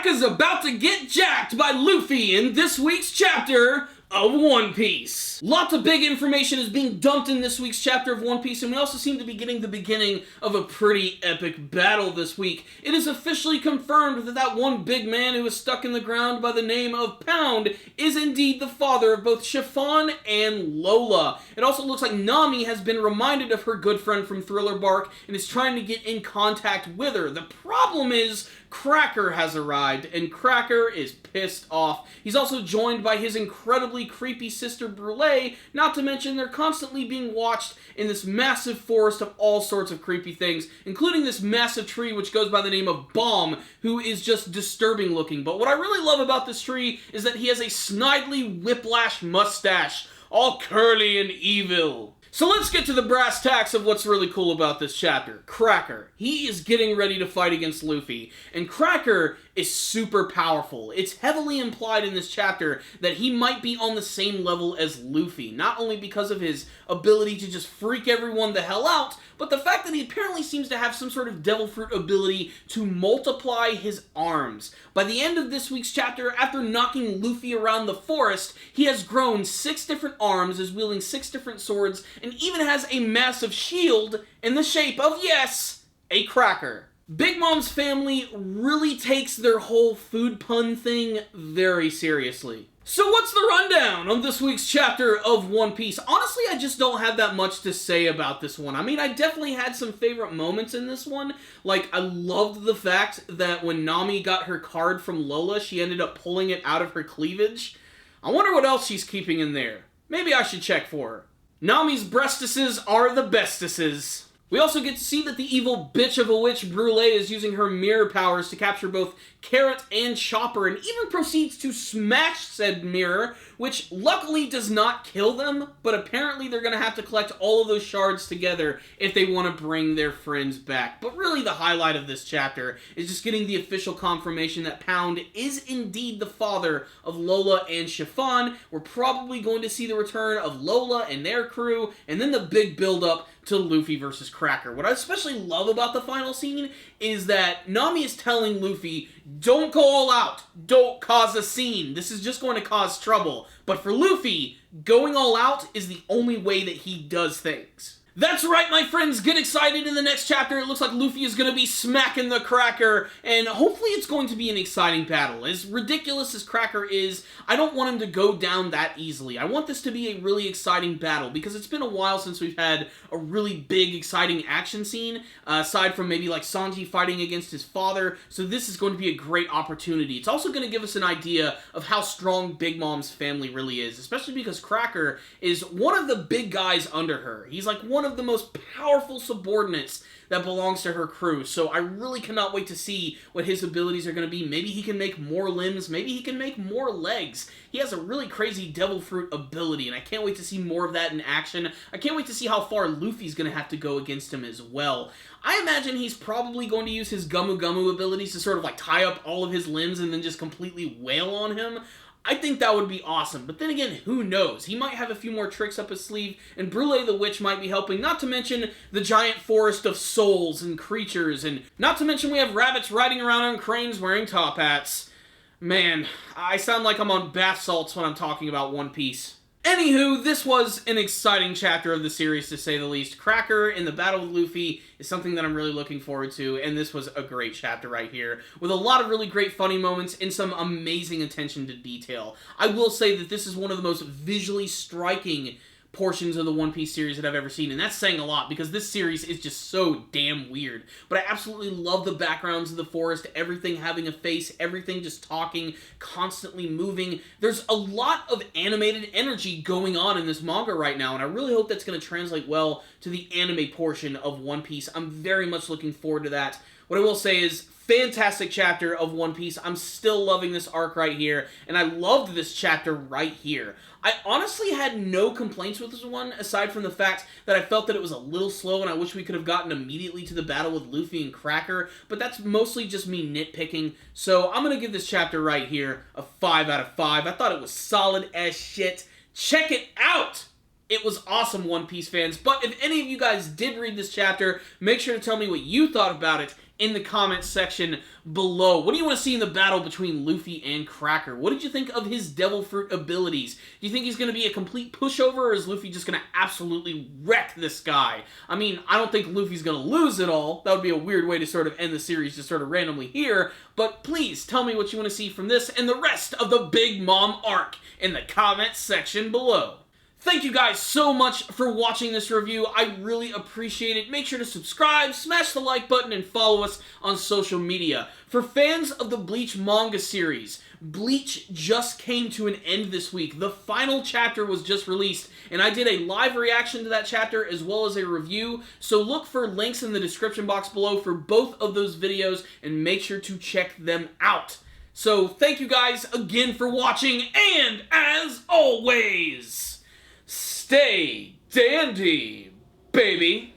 Cracker's about to get jacked by Luffy in this week's chapter of One Piece. Lots of big information is being dumped in this week's chapter of One Piece, and we also seem to be getting the beginning of a pretty epic battle this week. It is officially confirmed that that one big man who is stuck in the ground by the name of Pound is indeed the father of both Chiffon and Lola. It also looks like Nami has been reminded of her good friend from Thriller Bark and is trying to get in contact with her. The problem is Cracker has arrived, and Cracker is pissed off. He's also joined by his incredibly creepy sister Brûlée, not to mention they're constantly being watched in this massive forest of all sorts of creepy things, including this massive tree which goes by the name of Bomb, who is just disturbing looking. But what I really love about this tree is that he has a snidely whiplash mustache, all curly and evil. So let's get to the brass tacks of what's really cool about this chapter. Cracker. He is getting ready to fight against Luffy, and Cracker is super powerful. It's heavily implied in this chapter that he might be on the same level as Luffy, not only because of his ability to just freak everyone the hell out, but the fact that he apparently seems to have some sort of devil fruit ability to multiply his arms. By the end of this week's chapter, after knocking Luffy around the forest, he has grown 6 different arms, is wielding 6 different swords, and even has a massive shield in the shape of, yes, a cracker. Big Mom's family really takes their whole food pun thing very seriously. So what's the rundown on this week's chapter of One Piece? Honestly, I just don't have that much to say about this one. I mean, I definitely had some favorite moments in this one. Like, I loved the fact that when Nami got her card from Lola, she ended up pulling it out of her cleavage. I wonder what else she's keeping in there. Maybe I should check for her. Nami's breastises are the bestises. We also get to see that the evil bitch of a witch, Brûlée, is using her mirror powers to capture both Carrot and Chopper, and even proceeds to smash said mirror, which luckily does not kill them, but apparently they're going to have to collect all of those shards together if they want to bring their friends back. But really the highlight of this chapter is just getting the official confirmation that Pound is indeed the father of Lola and Chiffon. We're probably going to see the return of Lola and their crew, and then the big build-up to Luffy versus Cracker. What I especially love about the final scene is that Nami is telling Luffy, don't go all out, don't cause a scene, this is just going to cause trouble. But for Luffy, going all out is the only way that he does things. That's right, my friends, get excited in the next chapter. It looks like Luffy is going to be smacking the Cracker, and hopefully it's going to be an exciting battle. As ridiculous as Cracker is, I don't want him to go down that easily. I want this to be a really exciting battle, because it's been a while since we've had a really big, exciting action scene, aside from maybe like Sanji fighting against his father, so this is going to be a great opportunity. It's also going to give us an idea of how strong Big Mom's family really is, especially because Cracker is one of the big guys under her. He's like one of the most powerful subordinates that belongs to her crew, so I really cannot wait to see what his abilities are going to be. Maybe he can make more limbs, maybe he can make more legs. He has a really crazy devil fruit ability, and I can't wait to see more of that in action. I can't wait to see how far Luffy's going to have to go against him as well. I imagine he's probably going to use his Gumu Gumu abilities to sort of like tie up all of his limbs and then just completely wail on him. I think that would be awesome, but then again, who knows? He might have a few more tricks up his sleeve, and Brûlée the Witch might be helping, not to mention the giant forest of souls and creatures, and not to mention we have rabbits riding around on cranes wearing top hats. Man, I sound like I'm on bath salts when I'm talking about One Piece. Anywho, this was an exciting chapter of the series, to say the least. Cracker in the battle with Luffy is something that I'm really looking forward to, and this was a great chapter right here, with a lot of really great funny moments and some amazing attention to detail. I will say that this is one of the most visually striking portions of the One Piece series that I've ever seen, and that's saying a lot, because this series is just so damn weird. But I absolutely love the backgrounds of the forest, everything having a face, everything just talking, constantly moving. There's a lot of animated energy going on in this manga right now, and I really hope that's going to translate well to the anime portion of One Piece. I'm very much looking forward to that. What I will say is, fantastic chapter of One Piece. I'm still loving this arc right here, and I loved this chapter right here. I honestly had no complaints with this one, aside from the fact that I felt that it was a little slow, and I wish we could have gotten immediately to the battle with Luffy and Cracker, but that's mostly just me nitpicking, so I'm going to give this chapter right here a 5 out of 5. I thought it was solid as shit. Check it out! It was awesome, One Piece fans, but if any of you guys did read this chapter, make sure to tell me what you thought about it in the comments section below. What do you want to see in the battle between Luffy and Cracker? What did you think of his Devil Fruit abilities? Do you think he's going to be a complete pushover, or is Luffy just going to absolutely wreck this guy? I mean, I don't think Luffy's going to lose it all. That would be a weird way to sort of end the series, just sort of randomly here. But please tell me what you want to see from this and the rest of the Big Mom arc in the comments section below. Thank you guys so much for watching this review. I really appreciate it. Make sure to subscribe, smash the like button, and follow us on social media. For fans of the Bleach manga series, Bleach just came to an end this week. The final chapter was just released, and I did a live reaction to that chapter as well as a review, so look for links in the description box below for both of those videos, and make sure to check them out. So thank you guys again for watching, and as always, stay dandy, baby.